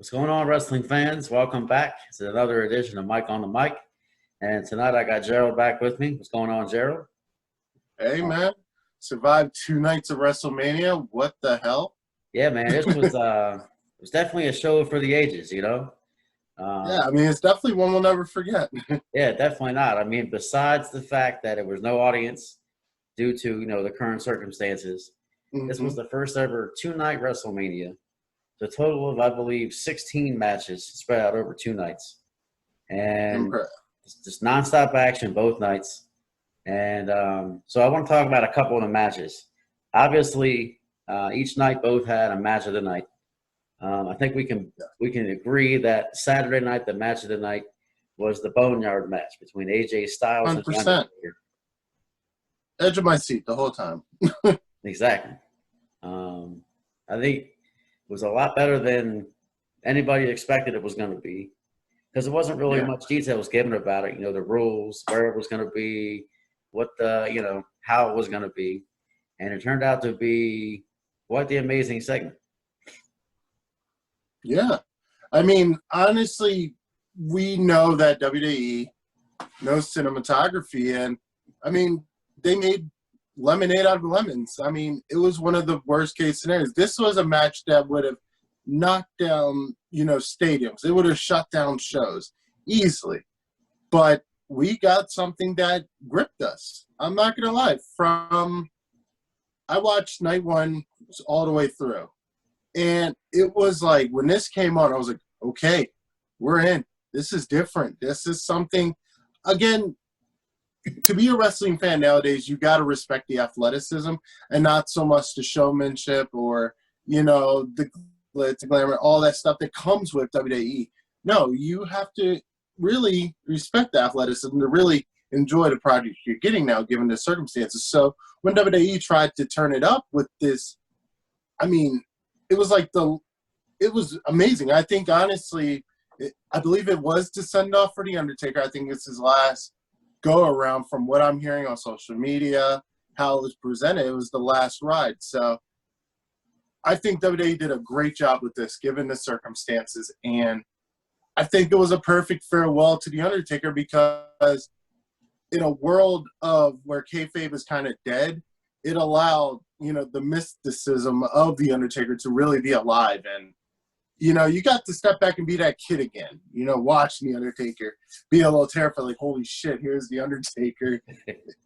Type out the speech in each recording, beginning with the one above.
What's going on, wrestling fans? Welcome back to another edition of Mike on the Mic. And tonight I got Gerald back with me. What's going on, Gerald? Hey, man. Survived 2 nights of WrestleMania. What the hell? Yeah, man. This was definitely a show for the ages, you know? Yeah, I mean, it's definitely one we'll never forget. Yeah, definitely not. I mean, besides the fact that it was no audience due to, the current circumstances, this was the first ever 2-night WrestleMania. The total of, I believe, 16 matches spread out over 2 nights. And just nonstop action both nights. And so I want to talk about a couple of the matches. Obviously, each night both had a match of the night. I think we can agree that Saturday night, the match of the night, was the Boneyard match between AJ Styles 100%. and The Undertaker. Edge of my seat the whole time. Exactly. I think it was a lot better than anybody expected it was going to be, because there wasn't really much detail was given about it. The rules, where it was going to be, what how it was going to be, and it turned out to be quite the amazing segment. Yeah. I mean, honestly, we know that WWE knows cinematography, and I mean, they made lemonade out of lemons. I mean, it was one of the worst case scenarios. This was a match that would have knocked down, stadiums. It would have shut down shows easily. But we got something that gripped us. I'm not going to lie. I watched night one all the way through. And it was like, when this came on, I was like, okay, we're in. This is different. This is something, again, to be a wrestling fan nowadays, you got to respect the athleticism and not so much the showmanship or, the glitz, the glamour, all that stuff that comes with WWE. No, you have to really respect the athleticism to really enjoy the product you're getting now, given the circumstances. So when WWE tried to turn it up with this, I mean, it was like it was amazing. I think, honestly, I believe it was to send off for The Undertaker. I think it's his last go around from what I'm hearing on social media, how it was presented. It was the last ride. So I think WWE did a great job with this, given the circumstances. And I think it was a perfect farewell to The Undertaker, because in a world of where kayfabe is kind of dead, it allowed, the mysticism of The Undertaker to really be alive. And, you got to step back and be that kid again, watching The Undertaker, be a little terrified, like, holy shit, here's The Undertaker.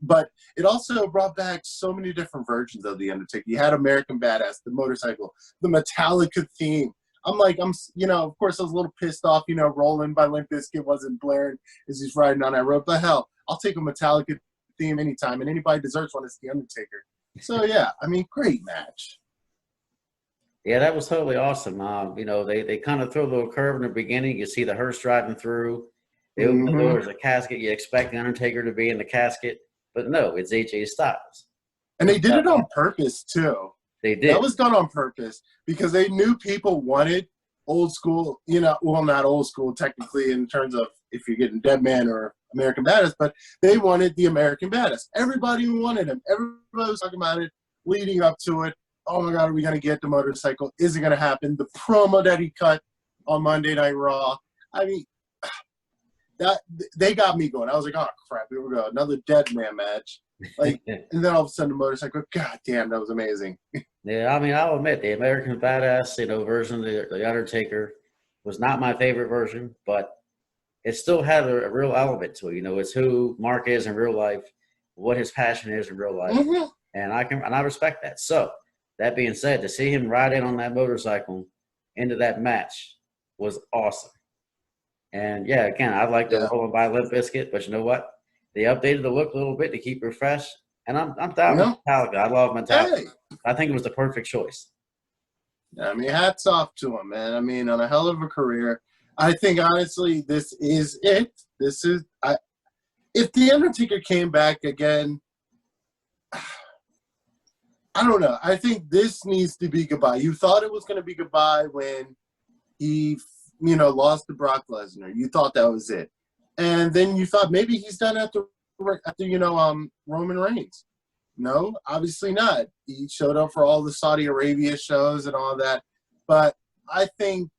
But it also brought back so many different versions of The Undertaker. You had American Badass, the motorcycle, the Metallica theme. Of course I was a little pissed off, Rolling by Limp Bizkit wasn't blaring as he's riding on that road. But hell, I'll take a Metallica theme anytime, and anybody deserves one, it's The Undertaker. So, yeah, I mean, great match. Yeah, that was totally awesome. They kind of throw a little curve in the beginning. You see the hearse driving through. They open the door, there's a casket. You expect the Undertaker to be in the casket, but no, it's AJ Styles. And they did it on purpose, too. They did. That was done on purpose, because they knew people wanted old school, well, not old school technically in terms of if you're getting Dead Man or American Badass, but they wanted the American Badass. Everybody wanted him. Everybody was talking about it leading up to it. Oh my God, are we going to get the motorcycle? Is it going to happen? The promo that he cut on Monday Night Raw. I mean, they got me going. I was like, oh crap, here we go. Another Dead Man match. Like, and then all of a sudden the motorcycle, God damn, that was amazing. Yeah, I mean, I'll admit the American Badass, version of the Undertaker was not my favorite version, but it still had a real element to it. It's who Mark is in real life, what his passion is in real life, and I respect that. So that being said, to see him ride in on that motorcycle into that match was awesome. And yeah, again, I like the Rolling by Limp Bizkit, but you know what? They updated the look a little bit to keep it fresh. And I'm down with Metallica. I love Metallica. Hey. I think it was the perfect choice. I mean, hats off to him, man. I mean, on a hell of a career. I think, honestly, this is it. If The Undertaker came back again, I don't know. I think this needs to be goodbye. You thought it was going to be goodbye when he, lost to Brock Lesnar. You thought that was it. And then you thought maybe he's done after Roman Reigns. No, obviously not. He showed up for all the Saudi Arabia shows and all that. But I think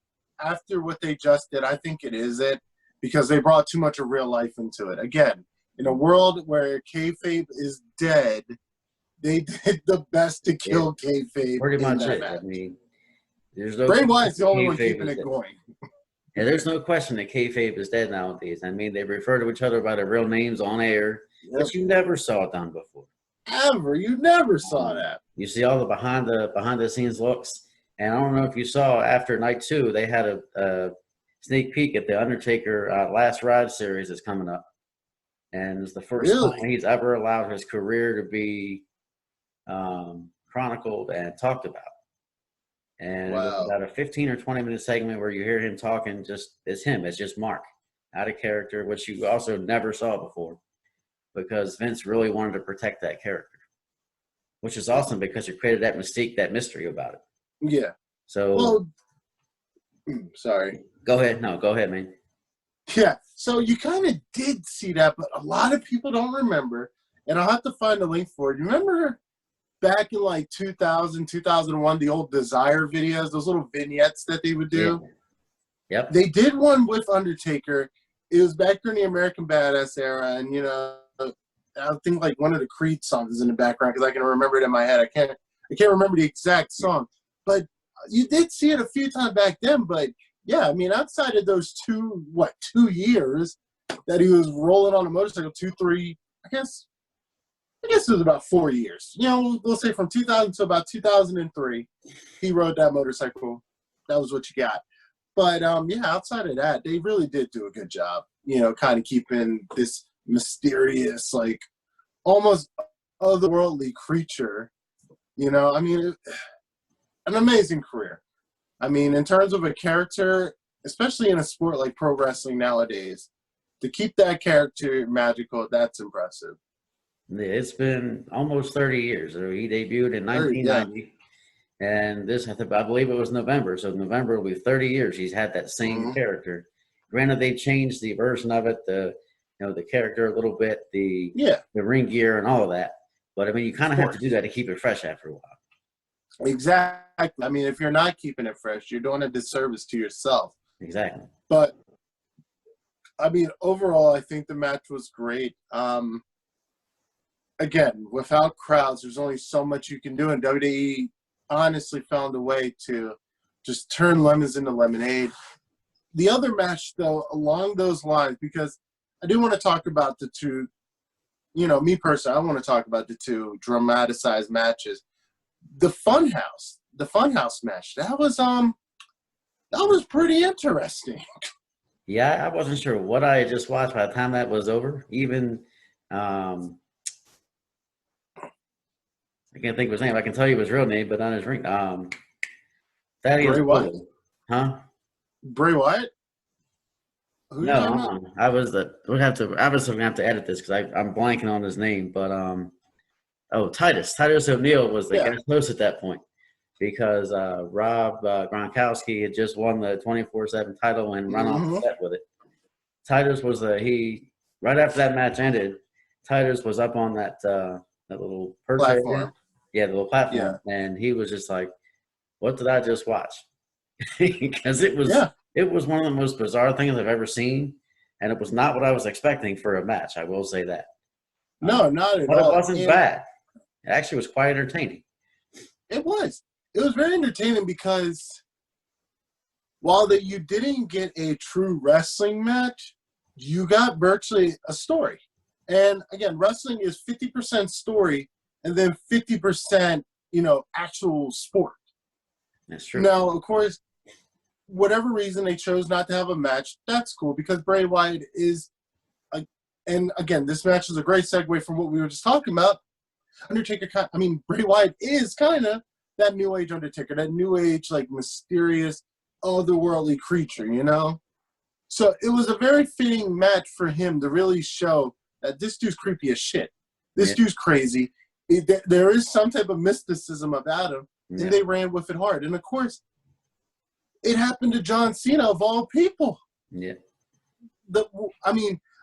after what they just did, I think it is it, because they brought too much of real life into it. Again, in a world where kayfabe is dead, they did the best to kill kayfabe. Pretty much it. Match. I mean, there's no Bray Wyatt's the only one kayfabe keeping it dead. going. Yeah, there's no question that kayfabe is dead nowadays. I mean, they refer to each other by their real names on air, which you never saw done before. Ever. You never saw that. You see all the behind the scenes looks, and I don't know if you saw after night 2, they had a sneak peek at the Undertaker Last Ride series that's coming up, and it's the first time he's ever allowed his career to be chronicled and talked about. And it was about a 15 or 20-minute segment where you hear him talking. It's him. It's just Mark, out of character, which you also never saw before, because Vince really wanted to protect that character, which is awesome because you created that mystique, that mystery about it. Yeah. So, sorry. Go ahead. No, go ahead, man. Yeah. So you kind of did see that, but a lot of people don't remember. And I'll have to find a link for it. You remember back in like 2000, 2001, the old Desire videos, those little vignettes that they would do? Yeah. Yep. They did one with Undertaker. It was back during the American Badass era, and I think like one of the Creed songs is in the background because I can remember it in my head. I can't remember the exact song, but you did see it a few times back then. But yeah, I mean, outside of those 2 years that he was rolling on a motorcycle, 2, 3, I guess it was about 4 years. We'll say from 2000 to about 2003, he rode that motorcycle. That was what you got. But outside of that, they really did do a good job. Kind of keeping this mysterious, like almost otherworldly creature. I mean, an amazing career. I mean, in terms of a character, especially in a sport like pro wrestling nowadays, to keep that character magical, that's impressive. It's been almost 30 years. He debuted in 1990, and I believe it was November. So November will be 30 years. He's had that same character. Granted, they changed the version of it, the character a little bit, the ring gear and all of that. But I mean, you kind of have to do that to keep it fresh after a while. Exactly. I mean, if you're not keeping it fresh, you're doing a disservice to yourself. Exactly. But I mean, overall, I think the match was great. Again, without crowds, there's only so much you can do, and WWE honestly found a way to just turn lemons into lemonade. The other match, though, along those lines, because I do want to talk about the 2, me personally, I want to talk about the 2 dramatized matches. The Funhouse match, that was pretty interesting. Yeah, I wasn't sure what I had just watched by the time that was over. Even I can't think of his name. I can tell you his real name, but not his ring. Bray Wyatt? Huh? Bray Wyatt? No, I was going to have to edit this because I'm blanking on his name. But Titus O'Neil was the guest host at that point because Rob Gronkowski had just won the 24/7 title and run off the set with it. Titus was right after that match ended. Titus was up on that little platform. The little platform, and he was just like, "What did I just watch?" Because it was one of the most bizarre things I've ever seen, and it was not what I was expecting for a match. I will say that. No, not at all. But it wasn't bad. It actually was quite entertaining. It was. It was very entertaining because while you didn't get a true wrestling match, you got virtually a story. And again, wrestling is 50% story and then 50%, actual sport. That's true. Now, of course, whatever reason they chose not to have a match, that's cool because Bray Wyatt is, and again, this match is a great segue from what we were just talking about. Bray Wyatt is kind of that new age Undertaker, that new age, like mysterious, otherworldly creature, So it was a very fitting match for him to really show that this dude's creepy as shit. This dude's crazy. There is some type of mysticism about him, and they ran with it hard. And of course, it happened to John Cena of all people. Yeah.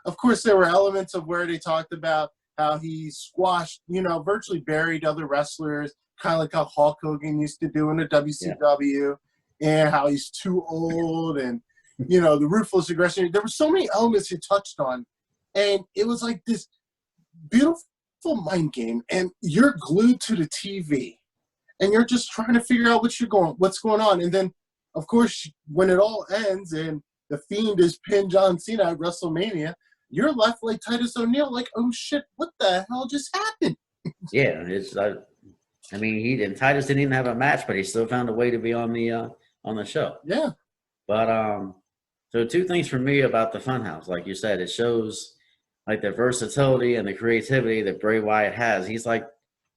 Of course, there were elements of where they talked about how he squashed, virtually buried other wrestlers, kind of like how Hulk Hogan used to do in the WCW. and how he's too old, and you know, the ruthless aggression. There were so many elements he touched on, and it was like this beautiful mind game, and you're glued to the TV, and you're just trying to figure out what's going on, and then of course when it all ends and the Fiend is pinned John Cena at WrestleMania, you're left like Titus O'Neil, like, oh shit, what the hell just happened? Yeah, it's. I mean, Titus didn't even have a match, but he still found a way to be on the show. Yeah. But so two things for me about the Funhouse, like you said, it shows like the versatility and the creativity that Bray Wyatt has. He's like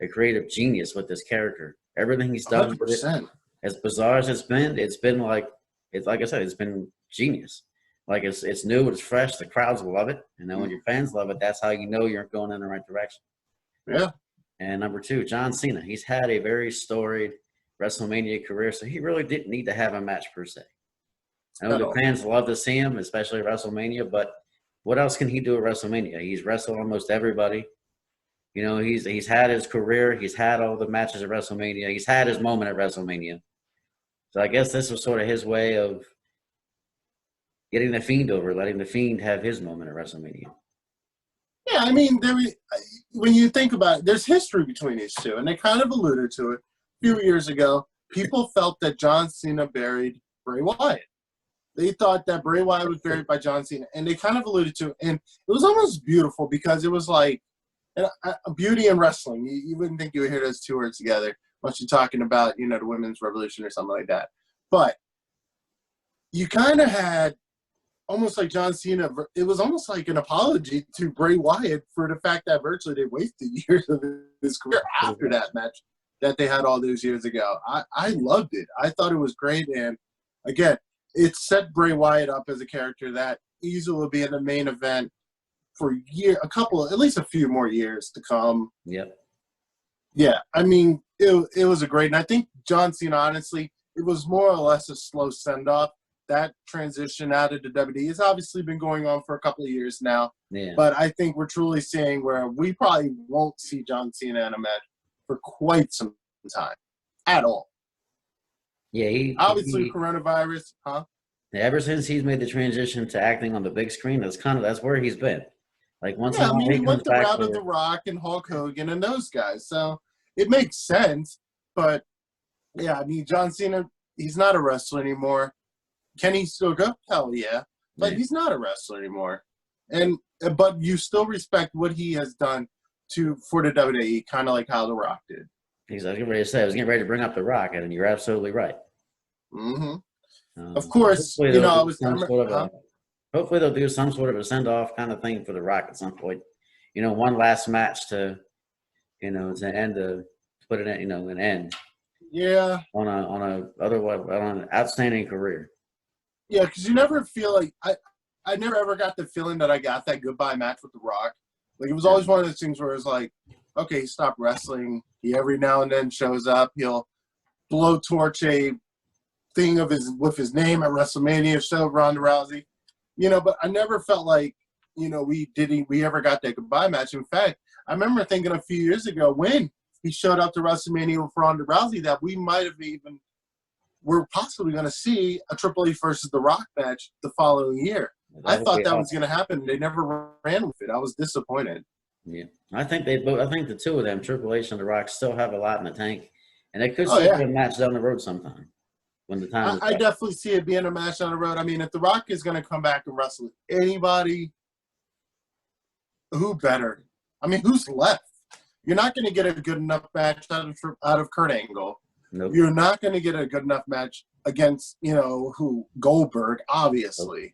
a creative genius with this character. Everything he's done 100%. with it, as bizarre as it's been like I said, it's been genius. Like it's new, it's fresh, the crowds love it, and then when your fans love it, that's how you know you're going in the right direction. Yeah. And number two, John Cena. He's had a very storied WrestleMania career, so he really didn't need to have a match per se. I know the fans love to see him, especially at WrestleMania, but what else can he do at WrestleMania? He's wrestled almost everybody. You know, he's had his career. He's had all the matches at WrestleMania. He's had his moment at WrestleMania. So I guess this was sort of his way of getting the Fiend over, letting the Fiend have his moment at WrestleMania. Yeah, I mean, when you think about it, there's history between these two, and they kind of alluded to it a few years ago. People felt that John Cena buried Bray Wyatt. They thought that Bray Wyatt was buried by John Cena, and they kind of alluded to it. And it was almost beautiful because it was like a beauty in wrestling. You wouldn't think you would hear those two words together unless you're talking about, you know, the women's revolution or something like that. But you kind of had almost like John Cena, it was almost like an apology to Bray Wyatt for the fact that virtually they wasted years of his career after that match that they had all those years ago. I loved it. I thought it was great. And again, it set Bray Wyatt up as a character that easily will be in the main event for at least a few more years to come. Yep. Yeah, I mean, it was a great, and I think John Cena, honestly, it was more or less a slow send-off. That transition out of the WWE has obviously been going on for a couple of years now. Yeah. But I think we're truly seeing where we probably won't see John Cena in a match for quite some time at all. Yeah, obviously coronavirus, huh? Ever since he's made the transition to acting on the big screen, that's where he's been. Like once he went the route of The Rock and Hulk Hogan and those guys, so it makes sense. But yeah, I mean, John Cena, he's not a wrestler anymore. Can he still go? Hell yeah. But he's not a wrestler anymore. But you still respect what he has done for the WWE, kind of like how The Rock did. I was getting ready to bring up The Rock, and you're absolutely right. Mm-hmm. Of course, you know, hopefully they'll do some sort of a send-off kind of thing for The Rock at some point. You know, one last match to put it in, you know, an end. Yeah. On an outstanding career. Yeah, because you never feel like I never ever got the feeling that I got that goodbye match with The Rock. Like it was always one of those things where it was like, okay, he stopped wrestling. He every now and then shows up. He'll blowtorch a thing with his name at WrestleMania, show Ronda Rousey. You know, but I never felt like, you know, we ever got that goodbye match. In fact, I remember thinking a few years ago when he showed up to WrestleMania with Ronda Rousey that we might have we're possibly going to see a Triple H versus The Rock match the following year. I thought that was going to happen. They never ran with it. I was disappointed. Yeah, I think the two of them, Triple H and The Rock, still have a lot in the tank, and they could see a match down the road sometime when the time. I definitely see it being a match down the road. I mean, if The Rock is going to come back and wrestle with anybody, who better? I mean, who's left? You're not going to get a good enough match out of Kurt Angle. Nope. You're not going to get a good enough match against, you know, Goldberg, obviously. Nope.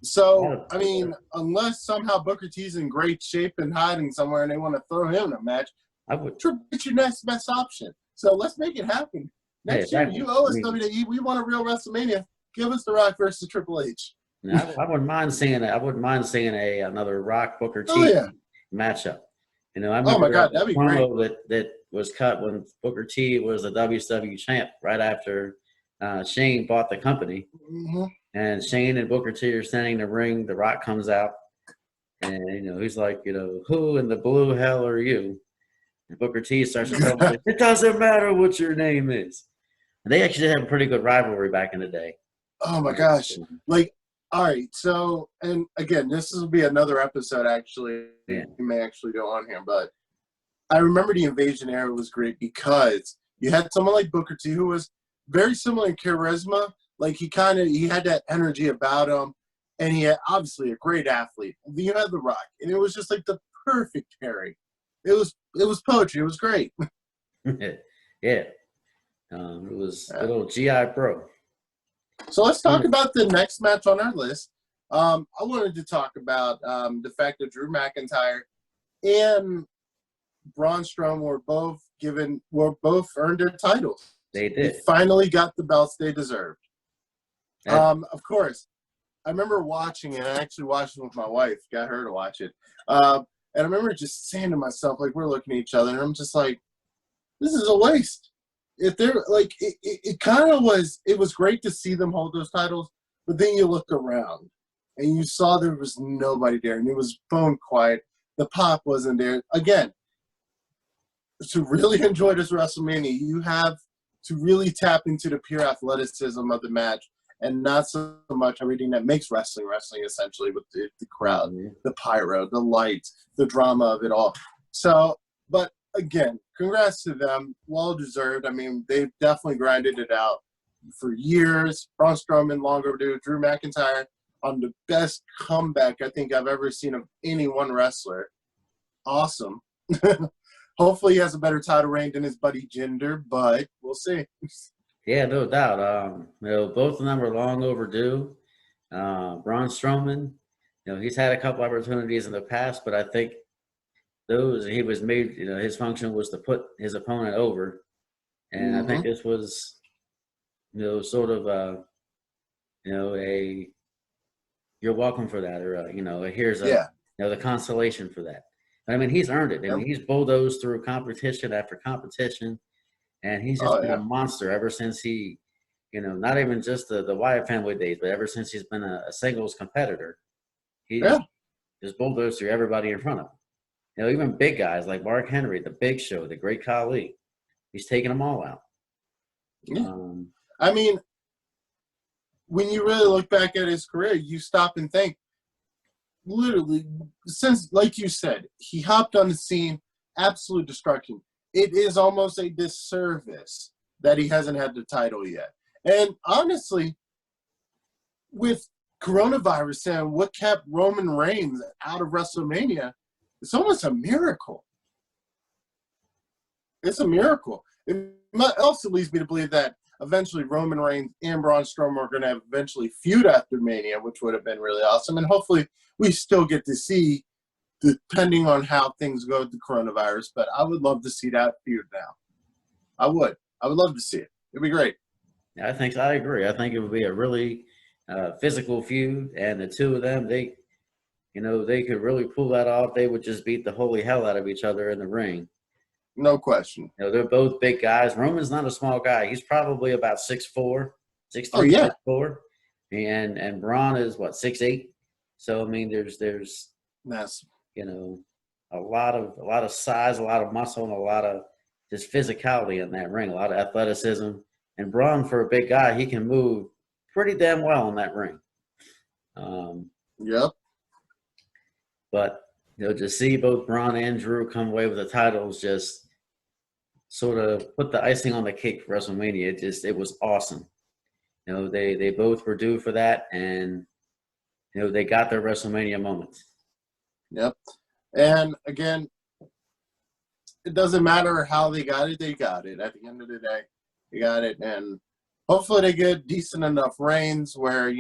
So, I mean, unless somehow Booker T's in great shape and hiding somewhere and they want to throw him in a match, it's your next best option. So let's make it happen. Next year, you owe us WWE. We want a real WrestleMania. Give us The Rock versus Triple H. I wouldn't mind seeing another Rock Booker T matchup. You know, I remember that'd be great. That was cut when Booker T was the WCW champ right after Shane bought the company. Mm-hmm. And Shane and Booker T are standing in the ring. The Rock comes out, and you know he's like, you know, who in the blue hell are you? And Booker T starts to tell him, it doesn't matter what your name is. And they actually had a pretty good rivalry back in the day. Oh my gosh! Like, all right. So, and again, this will be another episode. Actually, Yeah. we may actually go on here, but I remember the Invasion era was great because you had someone like Booker T, who was very similar in charisma. Like he had that energy about him, and he had obviously a great athlete. You had The Rock, and it was just like the perfect pairing. It was poetry. It was great. Yeah. It was good old GI Pro. So let's talk about the next match on our list. I wanted to talk about the fact that Drew McIntyre and Braun Strowman were both earned their titles. They did. They finally got the belts they deserved. Of course, I remember watching it. I actually watched it with my wife. Got her to watch it. And I remember just saying to myself, like, we're looking at each other, and I'm just like, this is a waste. If they're like, it kind of was. It was great to see them hold those titles, but then you look around and you saw there was nobody there, and it was bone quiet. The pop wasn't there. Again, to really enjoy this WrestleMania, you have to really tap into the pure athleticism of the match, and not so much everything that makes wrestling essentially, with the crowd, the pyro, the lights, the drama of it all. So, but again, congrats to them. Well deserved. I mean, they've definitely grinded it out for years. Braun Strowman, long overdue. Drew McIntyre on the best comeback I think I've ever seen of any one wrestler. Awesome. Hopefully he has a better title reign than his buddy Jinder, but we'll see. Yeah, no doubt. Both of them were long overdue. Braun Strowman, he's had a couple opportunities in the past, but I think he was made, his function was to put his opponent over. And I think this was, sort of, you're welcome for that, or, here's the consolation for that. I mean, he's earned it. I mean, he's bulldozed through competition after competition, and he's just been a monster ever since he, not even just the Wyatt family days, but ever since he's been a singles competitor. He just bulldozed through everybody in front of him. Even big guys like Mark Henry, the Big Show, the Great Khali, he's taking them all out. Yeah. I mean, when you really look back at his career, you stop and think, literally, since, like you said, he hopped on the scene, absolute destruction. It is almost a disservice that he hasn't had the title yet. And honestly, with coronavirus and what kept Roman Reigns out of WrestleMania, it's almost a miracle. It's a miracle. It also leads me to believe that eventually Roman Reigns and Braun Strowman are going to eventually feud after Mania, which would have been really awesome. And hopefully we still get to see, depending on how things go with the coronavirus. But I would love to see that feud now. I would love to see it. It'd be great. I agree. I think it would be a really physical feud, and the two of them, they could really pull that off. They would just beat the holy hell out of each other in the ring. No question. They're both big guys. Roman's not a small guy. He's probably about 6'4", 6'3", 6'4", and Braun is what, 6'8". So I mean, there's massive. A lot of size, a lot of muscle, and a lot of just physicality in that ring. A lot of athleticism. And Braun, for a big guy, he can move pretty damn well in that ring. Yep. But to see both Braun and Drew come away with the titles just sort of put the icing on the cake for WrestleMania. It was awesome. They both were due for that, and they got their WrestleMania moments. Yep. And again, it doesn't matter how they got it. They got it. At the end of the day, they got it, and hopefully they get decent enough reigns where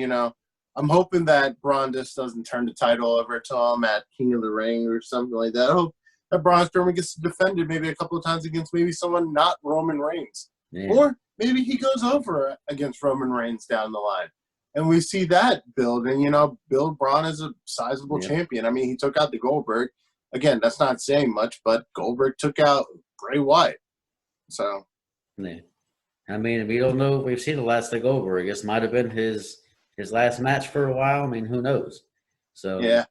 I'm hoping that Braun just doesn't turn the title over to him at King of the Ring or something like that. I hope that Braun Strowman gets defended maybe a couple of times against maybe someone not Roman Reigns. Yeah. Or maybe he goes over against Roman Reigns down the line. And we see that build. And, build Braun as a sizable champion. I mean, he took out the Goldberg. Again, that's not saying much, but Goldberg took out Bray Wyatt. So. Yeah. I mean, we don't know if we've seen the last of Goldberg. This might have been his last match for a while. I mean, who knows? So yeah,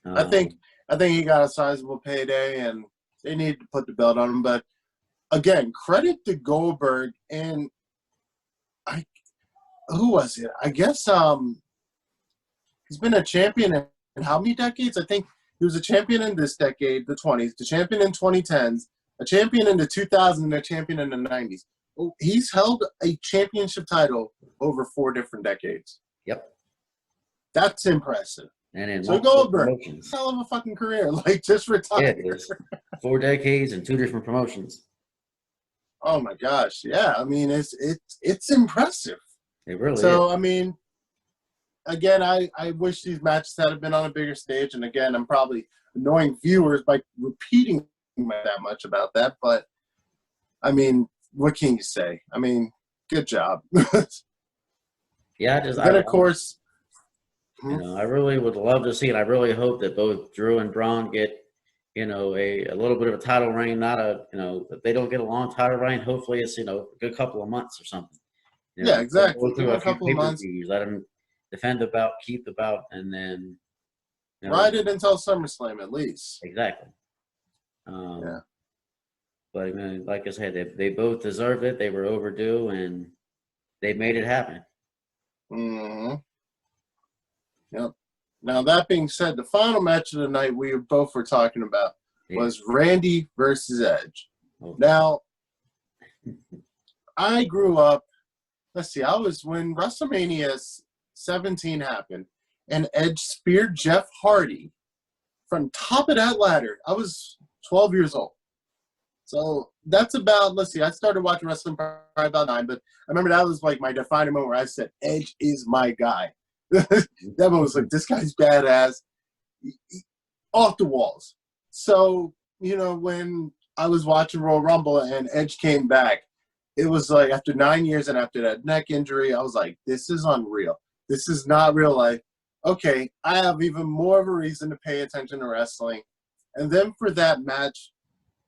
I think he got a sizable payday, and they need to put the belt on him. But again, credit to Goldberg and who was it? I guess he's been a champion in how many decades? I think he was a champion in this decade, the 20s, the champion in 2010s, a champion in the 2000s, and a champion in the 90s. He's held a championship title over 4 different decades. Yep. That's impressive. And in so Goldberg, hell of a fucking career. Like, just retire. Yeah, 4 decades and 2 different promotions. Oh my gosh, yeah. I mean, it's impressive. It really so, is. I mean, again, I wish these matches had been on a bigger stage. And again, I'm probably annoying viewers by repeating that much about that. But, I mean, what can you say? I mean, good job. Yeah, of course. You know, I really would love to see it. I really hope that both Drew and Braun get, you know, a little bit of a title reign. Not a, you know, if they don't get a long title reign, hopefully it's, you know, a good couple of months or something. You know, yeah, exactly. Go through a couple of months. Let them defend the belt, keep the belt, and then ride it until SummerSlam at least. Exactly. Yeah. But I mean, like I said, they both deserved it. They were overdue, and they made it happen. Mm-hmm. Yep. Now, that being said, the final match of the night we both were talking about was Randy versus Edge. Okay. Now, I grew up, let's see, I was when WrestleMania 17 happened, and Edge speared Jeff Hardy from top of that ladder. I was 12 years old. So that's about, let's see, I started watching wrestling probably about 9, but I remember that was like my defining moment where I said, Edge is my guy. That one was like, this guy's badass, off the walls. So, you know, when I was watching Royal Rumble and Edge came back, it was like after 9 years and after that neck injury, I was like, this is unreal. This is not real life. Okay, I have even more of a reason to pay attention to wrestling. And then for that match,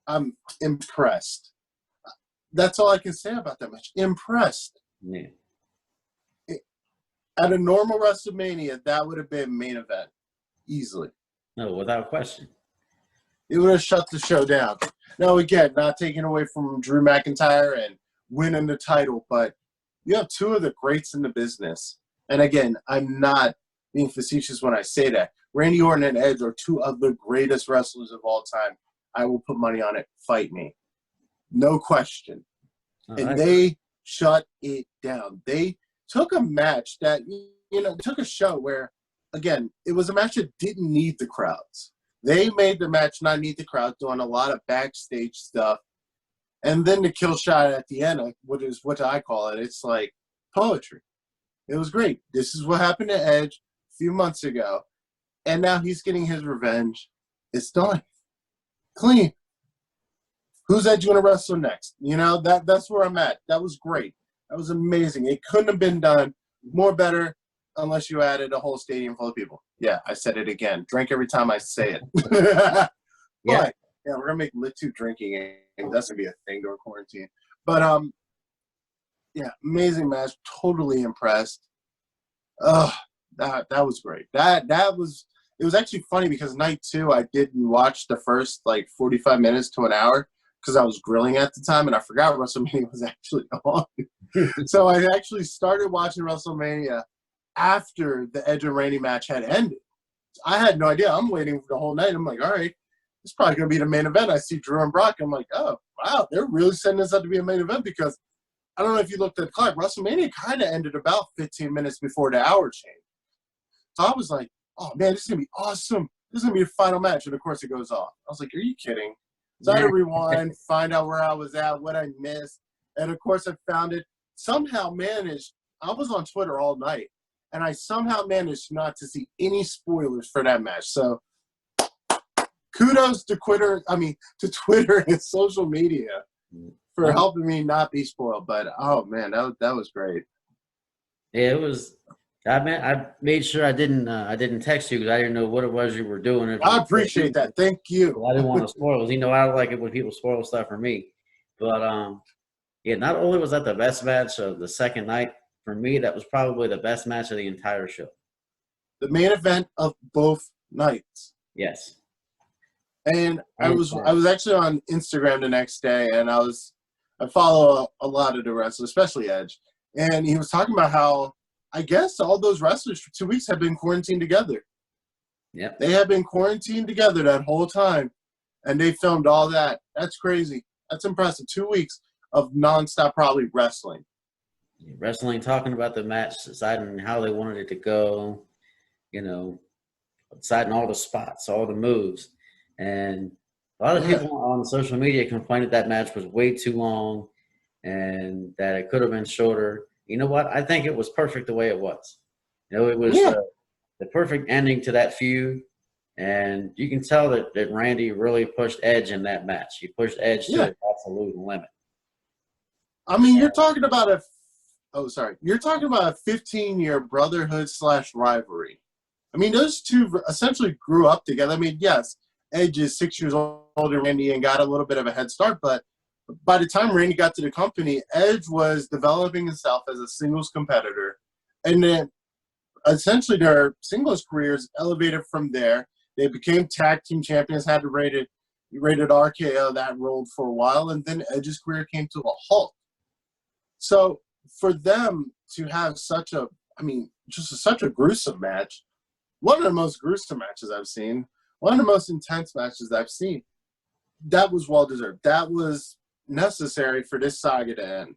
I'm impressed. That's all I can say about that match. Impressed. Yeah. At a normal WrestleMania, that would have been main event. Easily. No, without question. It would have shut the show down. Now, again, not taking away from Drew McIntyre and winning the title, but you have 2 of the greats in the business. And again, I'm not being facetious when I say that. Randy Orton and Edge are 2 of the greatest wrestlers of all time. I will put money on it. Fight me. No question. And they shut it down. They took a match that, you know, took a show where, again, it was a match that didn't need the crowds. They made the match not need the crowd, doing a lot of backstage stuff. And then the kill shot at the end, what I call it, it's like poetry. It was great. This is what happened to Edge a few months ago. And now he's getting his revenge. It's done. Clean. Who's Edge going to wrestle next? You know, that's where I'm at. That was great. That was amazing. It couldn't have been done more better unless you added a whole stadium full of people. Yeah, I said it again. Drink every time I say it. Yeah. But, yeah, we're going to make LitTube drinking, and that's going to be a thing during quarantine. But, yeah, amazing match. Totally impressed. That was great. It was actually funny because night 2, I didn't watch the first, like, 45 minutes to an hour because I was grilling at the time, and I forgot WrestleMania was actually on. So I actually started watching WrestleMania after the Edge and Randy match had ended. I had no idea. I'm waiting for the whole night. I'm like, all right, it's probably going to be the main event. I see Drew and Brock. I'm like, oh, wow, they're really setting this up to be a main event because I don't know if you looked at the clock. WrestleMania kind of ended about 15 minutes before the hour change. So I was like, oh, man, this is going to be awesome. This is going to be a final match. And, of course, it goes off. I was like, are you kidding? So I had to rewind, find out where I was at, what I missed. And, of course, I found it. Somehow managed – I was on Twitter all night, and I somehow managed not to see any spoilers for that match. So kudos to Twitter and social media for helping me not be spoiled. But, oh, man, that was great. Yeah, it was – I made sure I didn't text you because I didn't know what it was you were doing. I appreciate that. Thank you. I didn't want to spoil it. You know, I don't like it when people spoil stuff for me. But, yeah, not only was that the best match of the second night, for me, that was probably the best match of the entire show. The main event of both nights. Yes. And I was actually on Instagram the next day, and I was I follow a lot of the wrestlers, especially Edge, and he was talking about how I guess all those wrestlers for 2 weeks have been quarantined together. Yep. They have been quarantined together that whole time, and they filmed all that. That's crazy. That's impressive. 2 weeks of nonstop probably wrestling. Wrestling, talking about the match, deciding how they wanted it to go, you know, deciding all the spots, all the moves. And a lot of people on social media complained that match was way too long and that it could have been shorter. You know what? I think it was perfect the way it was. You know, it was the perfect ending to that feud. And you can tell that Randy really pushed Edge in that match. He pushed Edge to the absolute limit. I mean, you're talking about a 15-year brotherhood / rivalry. I mean, those two essentially grew up together. I mean, yes, Edge is 6 years older than Randy and got a little bit of a head start, but by the time Randy got to the company, Edge was developing himself as a singles competitor. And then essentially their singles careers elevated from there. They became tag team champions, had the rated RKO that rolled for a while, and then Edge's career came to a halt. So for them to have such a gruesome match, one of the most gruesome matches I've seen, one of the most intense matches I've seen, that was well-deserved. That was necessary for this saga to end.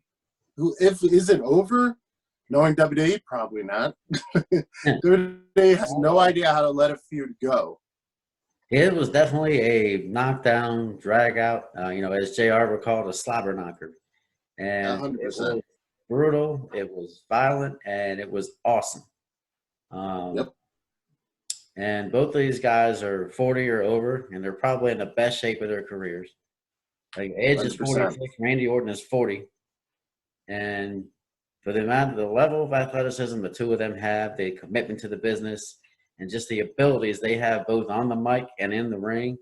Is it over? Knowing WWE, probably not. WWE has no idea how to let a feud go. It was definitely a knockdown, drag out, as JR would call it, a slobber knocker. And 100%. It was brutal, it was violent, and it was awesome. And both of these guys are 40 or over, and they're probably in the best shape of their careers. Like Edge 100%. Is 46, Randy Orton is 40. And for the level of athleticism the two of them have, the commitment to the business, and just the abilities they have both on the mic and in the ring,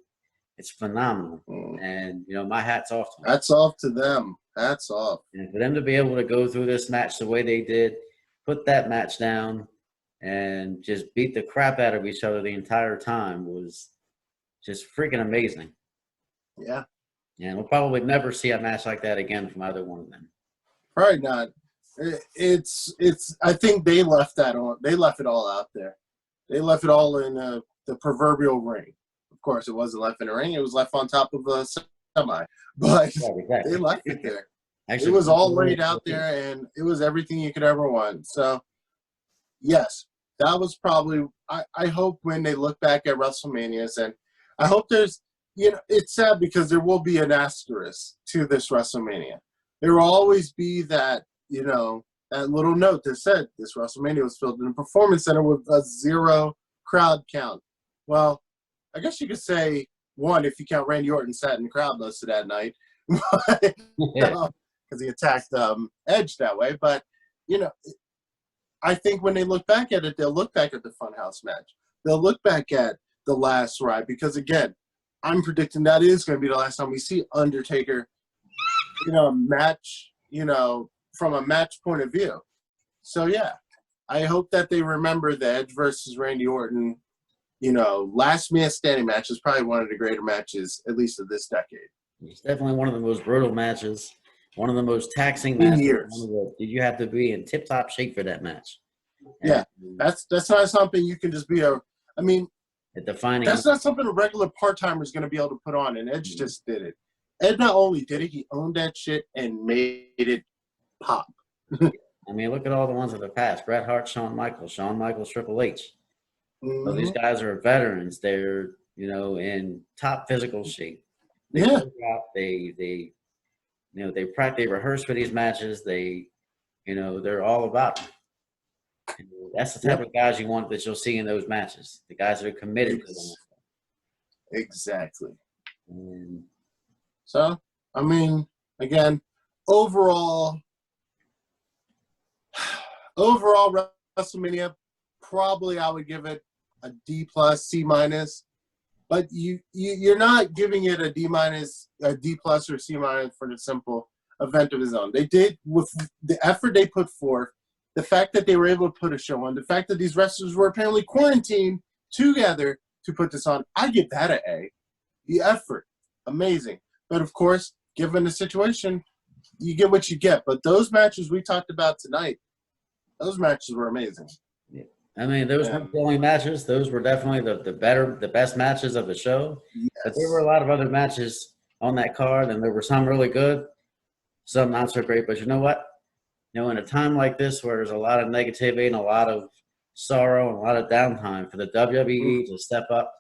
it's phenomenal. And, my hat's off to them. Hats off to them. Hats off. And for them to be able to go through this match the way they did, put that match down, and just beat the crap out of each other the entire time was just freaking amazing. Yeah. And we'll probably never see a match like that again from either one of them. Probably not. I think they left that on. They left it all out there. They left it all in the proverbial ring. Of course, it wasn't left in a ring. It was left on top of a semi. But exactly. They left it there. Actually, it was all laid out there, and it was everything you could ever want. So, yes, that was probably – I hope when they look back at WrestleManias, and I hope there's – it's sad because there will be an asterisk to this WrestleMania. There will always be that, that little note that said this WrestleMania was filmed in a performance center with a 0 crowd count. Well, I guess you could say 1 if you count Randy Orton sat in the crowd most of that night. Because he attacked Edge that way. But, I think when they look back at it, they'll look back at the Funhouse match. They'll look back at the last ride. Because, again, I'm predicting that is going to be the last time we see Undertaker, match, from a match point of view. So, yeah, I hope that they remember the Edge versus Randy Orton, last man standing match is probably one of the greater matches, at least of this decade. It's definitely one of the most brutal matches, one of the most taxing matches. Years. You have to be in tip-top shape for that match. That's not something you can just be defining. That's not something a regular part-timer is going to be able to put on, and Edge just did it. Ed not only did it, he owned that shit and made it pop. Look at all the ones of the past. Bret Hart, Shawn Michaels, Triple H. Mm-hmm. So these guys are veterans. They're, in top physical shape. They practice, they rehearse for these matches. They're all about it. That's the type of guys you want that you'll see in those matches. The guys that are committed to them. Exactly. So, again, overall WrestleMania, probably I would give it a D+, C-. But you're not giving it a D-, a D+ or C- for the simple event of his own. They did, with the effort they put forth, the fact that they were able to put a show on, the fact that these wrestlers were apparently quarantined together to put this on, I give that an A. The effort, amazing. But of course, given the situation, you get what you get. But those matches we talked about tonight, those matches were amazing. Yeah. I mean, those weren't the only matches. Those were definitely the best matches of the show. Yes. But there were a lot of other matches on that card, and there were some really good, some not so great. But you know what? You know, in a time like this where there's a lot of negativity and a lot of sorrow and a lot of downtime, for the WWE to step up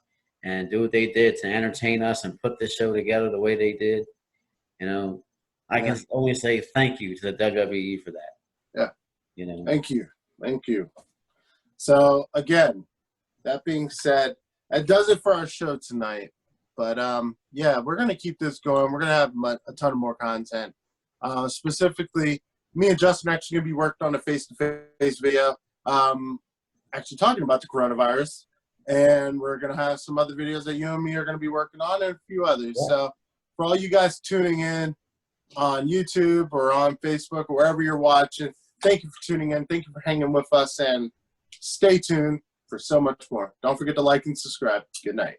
and do what they did to entertain us and put this show together the way they did, you know, I can only say thank you to the WWE for that. Yeah. You know. Thank you. Thank you. So, again, that being said, that does it for our show tonight. But, yeah, we're going to keep this going. We're going to have a ton of more content. Specifically, me and Justin are actually going to be working on a face-to-face video, actually talking about the coronavirus. And we're going to have some other videos that you and me are going to be working on and a few others. Yeah. So, for all you guys tuning in on YouTube or on Facebook or wherever you're watching, thank you for tuning in. Thank you for hanging with us. And stay tuned for so much more. Don't forget to like and subscribe. Good night.